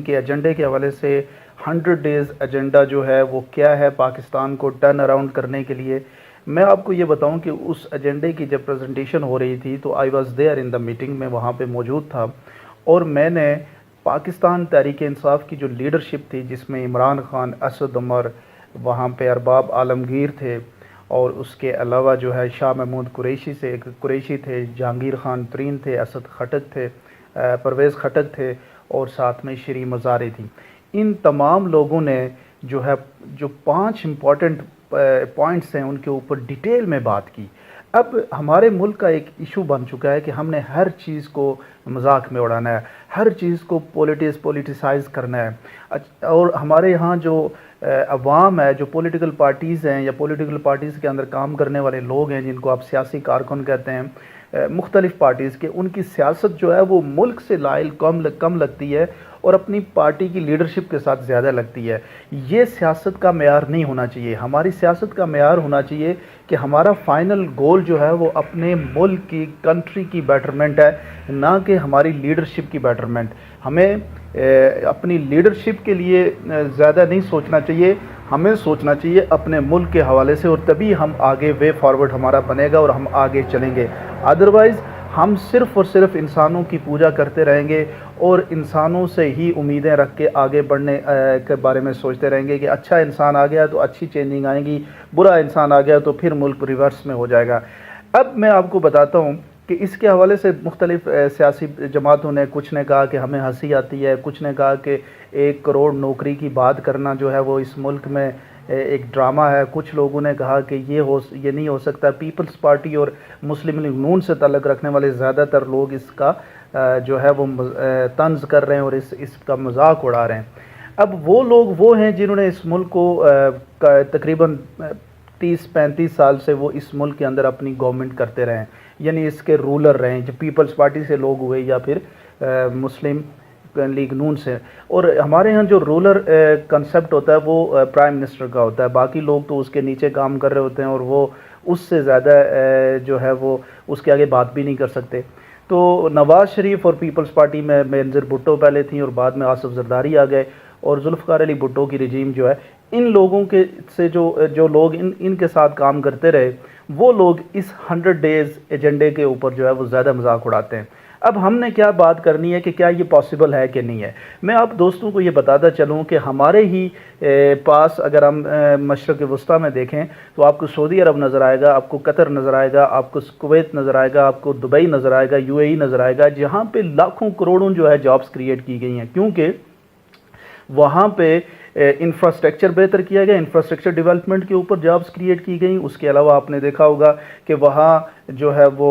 کے ایجنڈے کے حوالے سے 100 ڈیز ایجنڈا جو ہے وہ کیا ہے پاکستان کو ٹرن اراؤنڈ کرنے کے لیے. میں آپ کو یہ بتاؤں کہ اس ایجنڈے کی جب پریزنٹیشن ہو رہی تھی تو I was there in the meeting, میں وہاں پہ موجود تھا، اور میں نے پاکستان تحریک انصاف کی جو لیڈرشپ تھی جس میں عمران خان، اسد عمر، وہاں پہ ارباب عالمگیر تھے، اور اس کے علاوہ جو ہے شاہ محمود قریشی تھے، جہانگیر خان ترین تھے، اسد خٹک تھے، پرویز خٹک تھے، اور ساتھ میں شری مزاری تھی. ان تمام لوگوں نے جو ہے جو 5 امپورٹنٹ پوائنٹس ہیں ان کے اوپر ڈیٹیل میں بات کی. اب ہمارے ملک کا ایک ایشو بن چکا ہے کہ ہم نے ہر چیز کو مذاق میں اڑانا ہے، ہر چیز کو پولیٹیسائز کرنا ہے، اور ہمارے یہاں جو عوام ہے، جو پولیٹیکل پارٹیز ہیں یا پولیٹیکل پارٹیز کے اندر کام کرنے والے لوگ ہیں جن کو آپ سیاسی کارکن کہتے ہیں مختلف پارٹیز کے، ان کی سیاست جو ہے وہ ملک سے لائل کم لگتی ہے اور اپنی پارٹی کی لیڈرشپ کے ساتھ زیادہ لگتی ہے. یہ سیاست کا معیار نہیں ہونا چاہیے. ہماری سیاست کا معیار ہونا چاہیے کہ ہمارا فائنل گول جو ہے وہ اپنے ملک کی، کنٹری کی بیٹرمنٹ ہے، نہ کہ ہماری لیڈرشپ کی بیٹرمنٹ. ہمیں اپنی لیڈرشپ کے لیے زیادہ نہیں سوچنا چاہیے، ہمیں سوچنا چاہیے اپنے ملک کے حوالے سے، اور تبھی ہم آگے وے فارورڈ ہمارا بنے گا اور ہم آگے چلیں گے. ادروائز ہم صرف اور صرف انسانوں کی پوجا کرتے رہیں گے اور انسانوں سے ہی امیدیں رکھ کے آگے بڑھنے کے بارے میں سوچتے رہیں گے کہ اچھا انسان آ گیا تو اچھی چینجنگ آئیں گی، برا انسان آ گیا تو پھر ملک ریورس میں ہو جائے گا. اب میں آپ کو بتاتا ہوں کہ اس کے حوالے سے مختلف سیاسی جماعتوں نے، کچھ نے کہا کہ ہمیں ہنسی آتی ہے، کچھ نے کہا کہ 1 کروڑ نوکری کی بات کرنا جو ہے وہ اس ملک میں ایک ڈرامہ ہے، کچھ لوگوں نے کہا کہ یہ نہیں ہو سکتا. پیپلز پارٹی اور مسلم لیگ نون سے تعلق رکھنے والے زیادہ تر لوگ اس کا جو ہے وہ طنز کر رہے ہیں اور اس کا مذاق اڑا رہے ہیں. اب وہ لوگ وہ ہیں جنہوں نے اس ملک کو تقریباً 30-35 سال سے وہ اس ملک کے اندر اپنی گورنمنٹ کرتے رہے ہیں، یعنی اس کے رولر رہے ہیں، جو پیپلز پارٹی سے لوگ ہوئے یا پھر مسلم لیگ نون سے. اور ہمارے ہاں جو رولر کنسپٹ ہوتا ہے وہ پرائم منسٹر کا ہوتا ہے، باقی لوگ تو اس کے نیچے کام کر رہے ہوتے ہیں اور وہ اس سے زیادہ جو ہے وہ اس کے آگے بات بھی نہیں کر سکتے. تو نواز شریف اور پیپلز پارٹی میں بینظیر بھٹو پہلے تھیں اور بعد میں آصف زرداری آ گئے، اور ذوالفقار علی بھٹو کی رجیم جو ہے ان لوگوں کے سے جو لوگ ان کے ساتھ کام کرتے رہے، وہ لوگ اس 100 ڈیز ایجنڈے کے اوپر جو ہے وہ زیادہ مذاق اڑاتے ہیں. اب ہم نے کیا بات کرنی ہے کہ کیا یہ پاسبل ہے کہ نہیں ہے. میں آپ دوستوں کو یہ بتاتا چلوں کہ ہمارے ہی پاس اگر ہم مشرق وسطیٰ میں دیکھیں تو آپ کو سعودی عرب نظر آئے گا، آپ کو قطر نظر آئے گا، آپ کو کویت نظر آئے گا، آپ کو دبئی نظر آئے گا، UAE نظر آئے گا، جہاں پہ لاکھوں کروڑوں جو ہے جابز کریٹ کی گئی ہیں، کیونکہ وہاں پہ انفراسٹرکچر بہتر کیا گیا، انفراسٹرکچر ڈیولپمنٹ کے اوپر جابز کریٹ کی گئیں. اس کے علاوہ آپ نے دیکھا ہوگا کہ وہاں جو ہے وہ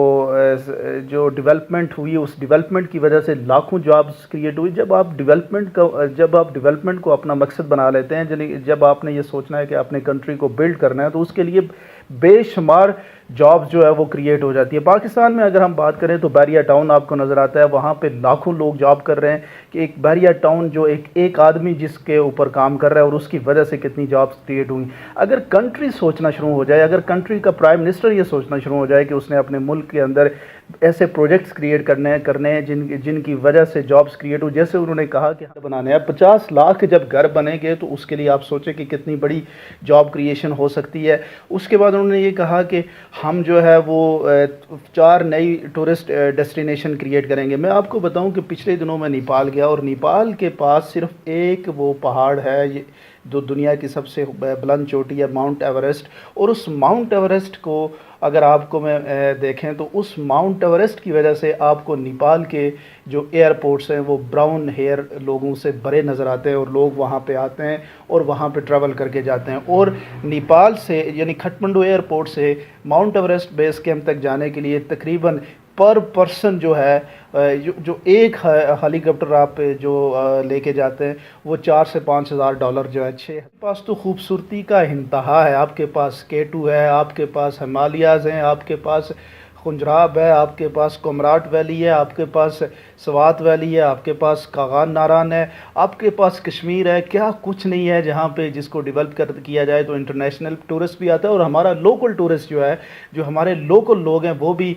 جو ڈیولپمنٹ ہوئی، اس ڈیولپمنٹ کی وجہ سے لاکھوں جابز کریٹ ہوئی. جب آپ ڈیولپمنٹ کو اپنا مقصد بنا لیتے ہیں، جب آپ نے یہ سوچنا ہے کہ اپنے کنٹری کو بلڈ کرنا ہے، تو اس کے لیے بے شمار جابز جو ہے وہ کریٹ ہو جاتی ہے. پاکستان میں اگر ہم بات کریں تو بحریہ ٹاؤن آپ کو نظر آتا ہے، وہاں پہ لاکھوں لوگ جاب کر رہے ہیں، کہ ایک بحریہ ٹاؤن جو ایک آدمی جس کے اوپر کام کر رہا ہے اور اس کی وجہ سے کتنی جابز کریٹ ہوئی. اگر کنٹری سوچنا شروع ہو جائے، اگر کنٹری کا پرائم منسٹر یہ سوچنا شروع ہو جائے کہ اس نے اپنے ملک کے اندر ایسے پروجیکٹس کریٹ کرنے ہیں جن کی وجہ سے جابز کریٹ ہو، جیسے انہوں نے کہا کہ بنانے ہیں 50 لاکھ جب گھر بنے گے تو اس کے لیے آپ سوچیں کہ کتنی بڑی جاب کریشن ہو سکتی ہے. اس کے بعد انہوں نے یہ کہا کہ ہم جو ہے وہ 4 نئی ٹورسٹ ڈیسٹینیشن کریٹ کریں گے. میں آپ کو بتاؤں کہ پچھلے دنوں میں نیپال گیا، اور نیپال کے پاس صرف ایک وہ پہاڑ ہے جو دنیا کی سب سے بلند چوٹی ہے، ماؤنٹ ایوریسٹ. اور اس ماؤنٹ ایوریسٹ کو اگر آپ کو میں دیکھیں تو اس ماؤنٹ ایوریسٹ کی وجہ سے آپ کو نیپال کے جو ایئرپورٹس ہیں وہ براؤن ہیئر لوگوں سے بھرے نظر آتے ہیں، اور لوگ وہاں پہ آتے ہیں اور وہاں پہ ٹریول کر کے جاتے ہیں. اور نیپال سے یعنی کھٹمنڈو ایئرپورٹ سے ماؤنٹ ایوریسٹ بیس کیمپ تک جانے کے لیے تقریباً پر پرسن جو ہے جو ایک ہیلی کاپٹر آپ جو لے کے جاتے ہیں وہ $4,000 سے $5,000 جو ہے. پاس تو خوبصورتی کا انتہا ہے، آپ کے پاس K2 ہے، آپ کے پاس ہمالیاز ہیں، آپ کے پاس خنجراب ہے, آپ کے پاس کمراٹ ویلی ہے, آپ کے پاس سوات ویلی ہے, آپ کے پاس کاغان ناران ہے, آپ کے پاس کشمیر ہے. کیا کچھ نہیں ہے جہاں پہ جس کو ڈیولپ کیا جائے تو انٹرنیشنل ٹورسٹ بھی آتا ہے, اور ہمارا لوکل ٹورسٹ جو ہے, جو ہمارے لوکل لوگ ہیں, وہ بھی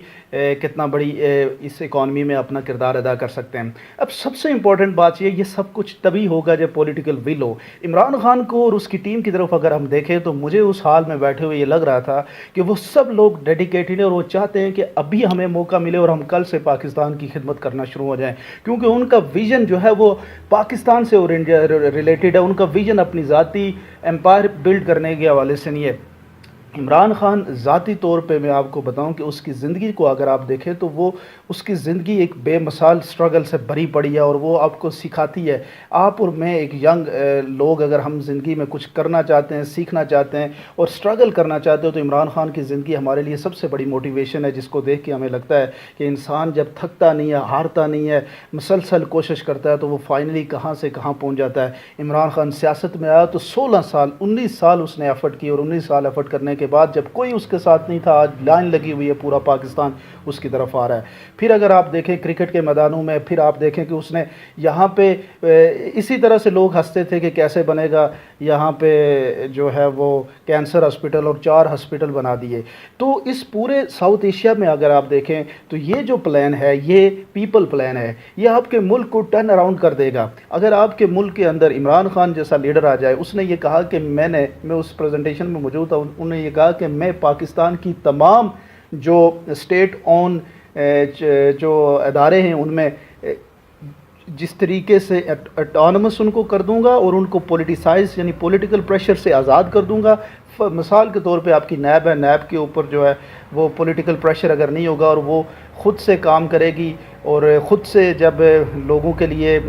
کتنا بڑی اس اکانومی میں اپنا کردار ادا کر سکتے ہیں. اب سب سے امپورٹنٹ بات یہ سب کچھ تبھی ہوگا جب پولیٹیکل ول ہو. عمران خان کو اور اس کی ٹیم کی طرف اگر ہم دیکھیں تو مجھے اس حال میں بیٹھے ہوئے یہ لگ رہا تھا کہ وہ سب لوگ ڈیڈیکیٹڈ ہیں, اور وہ چاہتے ہیں کہ ابھی ہمیں موقع ملے اور ہم کل سے پاکستان کی خدمت کرنا شروع ہو جائیں, کیونکہ ان کا ویژن جو ہے وہ پاکستان سے ریلیٹڈ ہے. ان کا ویژن اپنی ذاتی امپائر بلڈ کرنے کے حوالے سے نہیں ہے. عمران خان ذاتی طور پہ میں آپ کو بتاؤں کہ اس کی زندگی کو اگر آپ دیکھیں تو وہ اس کی زندگی ایک بے مثال سٹرگل سے بھری پڑی ہے, اور وہ آپ کو سکھاتی ہے. آپ اور میں ایک ینگ لوگ اگر ہم زندگی میں کچھ کرنا چاہتے ہیں, سیکھنا چاہتے ہیں اور سٹرگل کرنا چاہتے ہو, تو عمران خان کی زندگی ہمارے لیے سب سے بڑی موٹیویشن ہے, جس کو دیکھ کے ہمیں لگتا ہے کہ انسان جب تھکتا نہیں ہے, ہارتا نہیں ہے, مسلسل کوشش کرتا ہے, تو وہ فائنلی کہاں سے کہاں پہنچ جاتا ہے. عمران خان سیاست میں آیا تو 19 سال اس نے ایفرٹ کی, اور 19 سال ایفرٹ کرنے کے بعد جب کوئی اس کے ساتھ نہیں تھا, آج لائن لگی ہوئی ہے, پورا پاکستان اس کی طرف آ رہا ہے. پھر اگر آپ دیکھیں کرکٹ کے میدانوں میں, پھر آپ دیکھیں کہ اس نے یہاں پہ اسی طرح سے لوگ ہنستے تھے کہ کیسے بنے گا یہاں پہ جو ہے وہ کینسر ہاسپٹل, اور 4 ہاسپٹل بنا دیے. تو اس پورے ساؤتھ ایشیا میں اگر آپ دیکھیں تو یہ جو پلان ہے یہ پیپل پلان ہے, یہ آپ کے ملک کو ٹرن اراؤنڈ کر دے گا. اگر آپ کے ملک کے اندر عمران خان جیسا لیڈر آ جائے, اس نے یہ کہا کہ میں اس پریزنٹیشن میں موجود تھا, انہوں نے یہ کہا کہ میں پاکستان کی تمام جو اسٹیٹ اون جو ادارے ہیں ان میں جس طریقے سے اٹانومس ان کو کر دوں گا, اور ان کو پولیٹیسائز یعنی پولیٹیکل پریشر سے آزاد کر دوں گا. مثال کے طور پہ آپ کی نیب ہے, نیب کے اوپر جو ہے وہ پولیٹیکل پریشر اگر نہیں ہوگا, اور وہ خود سے کام کرے گی, اور خود سے جب لوگوں کے لیے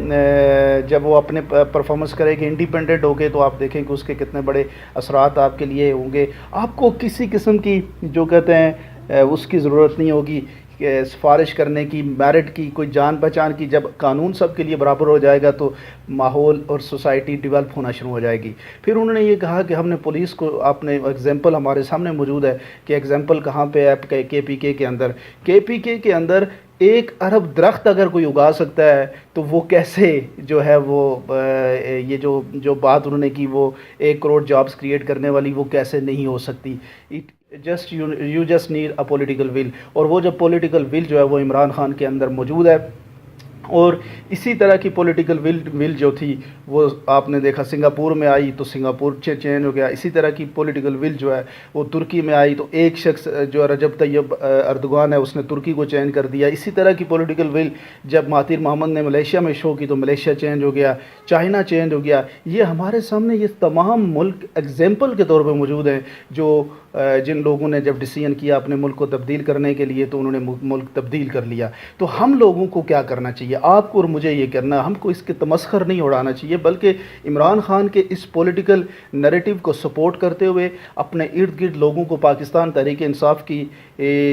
جب وہ اپنے پرفارمنس کرے گی, انڈیپینڈنٹ ہوگے, تو آپ دیکھیں کہ اس کے کتنے بڑے اثرات آپ کے لیے ہوں گے. آپ کو کسی قسم کی جو کہتے ہیں اس کی ضرورت نہیں ہوگی سفارش کرنے کی, میرٹ کی, کوئی جان پہچان کی. جب قانون سب کے لیے برابر ہو جائے گا تو ماحول اور سوسائٹی ڈیولپ ہونا شروع ہو جائے گی. پھر انہوں نے یہ کہا کہ ہم نے پولیس کو, آپ نے ایگزامپل ہمارے سامنے موجود ہے کہ ایگزامپل کہاں پہ ہے, کے پی کے اندر. کے پی کے اندر 1 ارب درخت اگر کوئی اگا سکتا ہے تو وہ کیسے جو ہے وہ یہ جو بات انہوں نے کی وہ 1 کروڑ جابز کریٹ کرنے والی, وہ کیسے نہیں ہو سکتی. You just need a political will, اور وہ جو پولیٹیکل ول جو ہے وہ عمران خان کے اندر موجود ہے. اور اسی طرح کی پولیٹیکل ول جو تھی وہ آپ نے دیکھا سنگاپور میں آئی تو سنگاپور چینج ہو گیا. اسی طرح کی پولیٹیکل ول جو ہے وہ ترکی میں آئی تو ایک شخص جو رجب طیب اردوغان ہے اس نے ترکی کو چینج کر دیا. اسی طرح کی پولیٹیکل ول جب مہاتیر محمد نے ملیشیا میں شو کی تو ملیشیا چینج ہو گیا, چائنا چینج ہو گیا. یہ ہمارے سامنے یہ تمام ملک ایگزامپل کے طور پہ موجود ہیں, جو جن لوگوں نے جب ڈیسیژن کیا اپنے ملک کو تبدیل کرنے کے لیے تو انہوں نے ملک تبدیل کر لیا. تو ہم لوگوں کو کیا کرنا چاہیے, آپ کو اور مجھے یہ کرنا, ہم کو اس کے تمسخر نہیں اڑانا چاہیے, بلکہ عمران خان کے اس پولیٹیکل نیریٹو کو سپورٹ کرتے ہوئے اپنے ارد گرد لوگوں کو پاکستان تحریک انصاف کی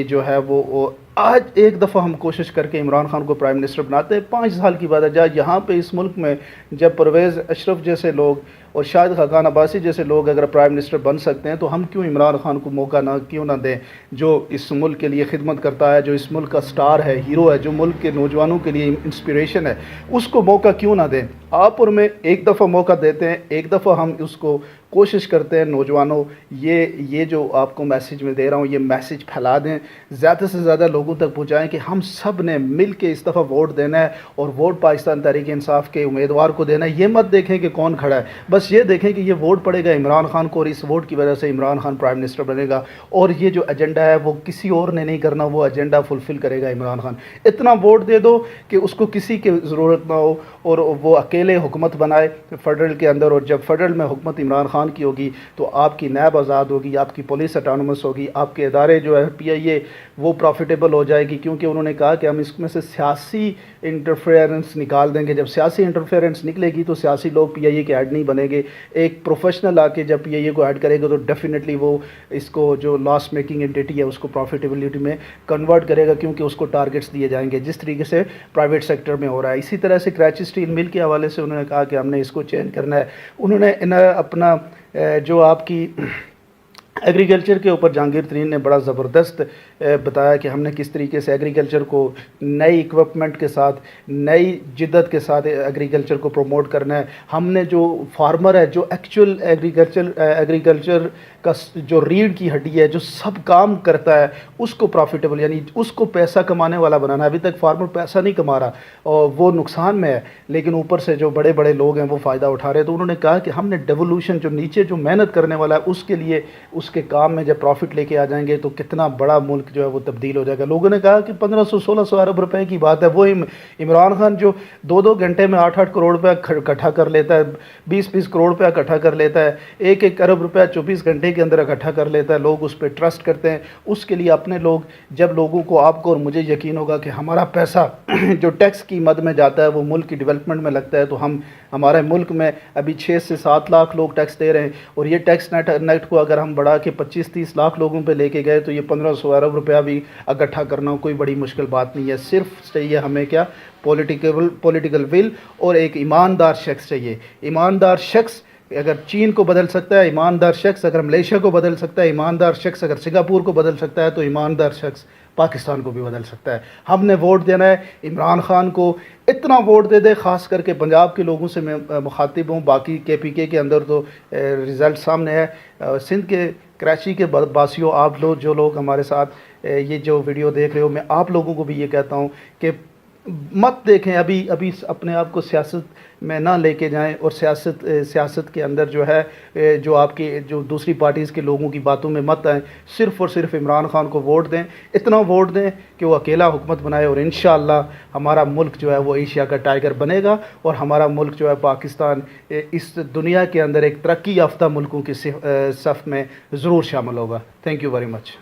جو ہے وہ آج ایک دفعہ ہم کوشش کر کے عمران خان کو پرائم منسٹر بناتے ہیں. 5 سال کی بات ہے, جہاں یہاں پہ اس ملک میں جب پرویز اشرف جیسے لوگ اور شاہد خاقان عباسی جیسے لوگ اگر پرائم منسٹر بن سکتے ہیں تو ہم کیوں عمران خان کو موقع کیوں نہ دیں, جو اس ملک کے لیے خدمت کرتا ہے, جو اس ملک کا سٹار ہے, ہیرو ہے, جو ملک کے نوجوانوں کے لیے انسپریشن ہے, اس کو موقع کیوں نہ دیں. آپ اور میں ایک دفعہ موقع دیتے ہیں, ایک دفعہ ہم اس کو کوشش کرتے ہیں. نوجوانوں, یہ جو آپ کو میسیج میں دے رہا ہوں یہ میسیج پھیلا دیں, زیادہ سے زیادہ لوگوں تک پہنچائیں کہ ہم سب نے مل کے اس دفعہ ووٹ دینا ہے, اور ووٹ پاکستان تحریک انصاف کے امیدوار کو دینا ہے. یہ مت دیکھیں کہ کون کھڑا ہے, بس یہ دیکھیں کہ یہ ووٹ پڑے گا عمران خان کو, اور اس ووٹ کی وجہ سے عمران خان پرائم منسٹر بنے گا, اور یہ جو ایجنڈا ہے وہ کسی اور نے نہیں کرنا, وہ ایجنڈا فلفل کرے گا عمران خان. اتنا ووٹ دے دو کہ اس کو کسی کی ضرورت نہ ہو, اور وہ اکیلے حکومت بنائے فیڈرل کے اندر. اور جب فیڈرل میں حکومت عمران خان کی ہوگی تو آپ کی نیب آزاد ہوگی, آپ کی پولیس اٹانومس ہوگی, آپ کے ادارے جو ہے پی آئی اے وہ پروفیٹیبل ہو جائے گی, کیونکہ انہوں نے کہا کہ ہم اس میں سے سیاسی انٹرفیئرنس نکال دیں گے. جب سیاسی انٹرفیئرنس نکلے گی تو سیاسی لوگ پی آئی اے کے ایڈ نہیں بنے گے. ایک پروفیشنل آ کے جب پی آئی اے کو ایڈ کرے گا تو ڈیفینیٹلی وہ اس کو جو لاس میکنگ انٹیٹی ہے اس کو پروفیٹیبلٹی میں کنورٹ کرے گا, کیونکہ اس کو ٹارگٹس دیے جائیں گے جس طریقے سے پرائیویٹ سیکٹر میں ہو رہا ہے. اسی طرح سے کراچی اسٹیل مل کے حوالے سے انہوں نے کہا کہ ہم نے اس کو چینج کرنا ہے. انہوں نے اپنا جو آپ کی ایگریکلچر کے اوپر جہانگیر ترین نے بڑا زبردست بتایا کہ ہم نے کس طریقے سے ایگریکلچر کو نئی اکوپمنٹ کے ساتھ، نئی جدت کے ساتھ ایگریکلچر کو پروموٹ کرنا ہے. ہم نے جو فارمر ہے، جو ایکچوئل ایگریکلچر کا جو ریڑھ کی ہڈی ہے، جو سب کام کرتا ہے، اس کو پروفیٹیبل یعنی اس کو پیسہ کمانے والا بنانا ہے. ابھی تک فارمر پیسہ نہیں کما رہا اور وہ نقصان میں ہے، لیکن اوپر سے جو بڑے بڑے لوگ ہیں وہ فائدہ اٹھا رہے ہیں. تو انہوں نے کہا کہ ہم نے ڈیولوشن، جو نیچے جو محنت کرنے والا ہے، اس کے لیے اس کے کام میں جب پروفٹ لے کے آ جائیں گے تو کتنا بڑا ملک جو ہے وہ تبدیل ہو جائے گا. لوگوں نے کہا کہ 1500-1600 ارب روپے کی بات ہے. وہ عمران خان جو 2 گھنٹے میں 8 کروڑ روپے اکٹھا کر لیتا ہے، 20 کروڑ روپے اکٹھا کر لیتا ہے، 1 ارب روپے 24 گھنٹے کے اندر اکٹھا کر لیتا ہے. لوگ اس پہ ٹرسٹ کرتے ہیں. اس کے لیے اپنے لوگ، جب لوگوں کو، آپ کو اور مجھے یقین ہوگا کہ ہمارا پیسہ جو ٹیکس کی مد میں جاتا ہے وہ ملک کی ڈیولپمنٹ میں لگتا ہے، تو ہمارے ملک میں ابھی 6 سے 7 لاکھ لوگ ٹیکس دے رہے ہیں، اور یہ ٹیکس نیٹ کو اگر ہم بڑھا کے 25-30 لاکھ لوگوں پہ لے کے گئے تو یہ 1500 ارب روپیہ بھی اکٹھا کرنا کوئی بڑی مشکل بات نہیں ہے. صرف چاہیے ہمیں کیا؟ پولیٹیکل ول، اور ایک ایماندار شخص چاہیے. ایماندار شخص اگر چین کو بدل سکتا ہے، ایماندار شخص اگر ملیشیا کو بدل سکتا ہے، ایماندار شخص اگر سنگاپور کو بدل سکتا ہے، تو ایماندار شخص پاکستان کو بھی بدل سکتا ہے. ہم نے ووٹ دینا ہے عمران خان کو. اتنا ووٹ دے دے، خاص کر کے پنجاب کے لوگوں سے میں مخاطب ہوں. باقی KPK کے اندر تو رزلٹ سامنے ہے. سندھ کے کراچی کے باسیوں، آپ لوگ جو لوگ ہمارے ساتھ یہ جو ویڈیو دیکھ رہے ہو، میں آپ لوگوں کو بھی یہ کہتا ہوں کہ مت دیکھیں، ابھی اپنے آپ کو سیاست میں نہ لے کے جائیں، اور سیاست کے اندر جو ہے جو آپ کی جو دوسری پارٹیز کے لوگوں کی باتوں میں مت آئیں. صرف اور صرف عمران خان کو ووٹ دیں. اتنا ووٹ دیں کہ وہ اکیلا حکومت بنائے، اور انشاءاللہ ہمارا ملک جو ہے وہ ایشیا کا ٹائگر بنے گا، اور ہمارا ملک جو ہے پاکستان اس دنیا کے اندر ایک ترقی یافتہ ملکوں کی صف میں ضرور شامل ہوگا. Thank you very much.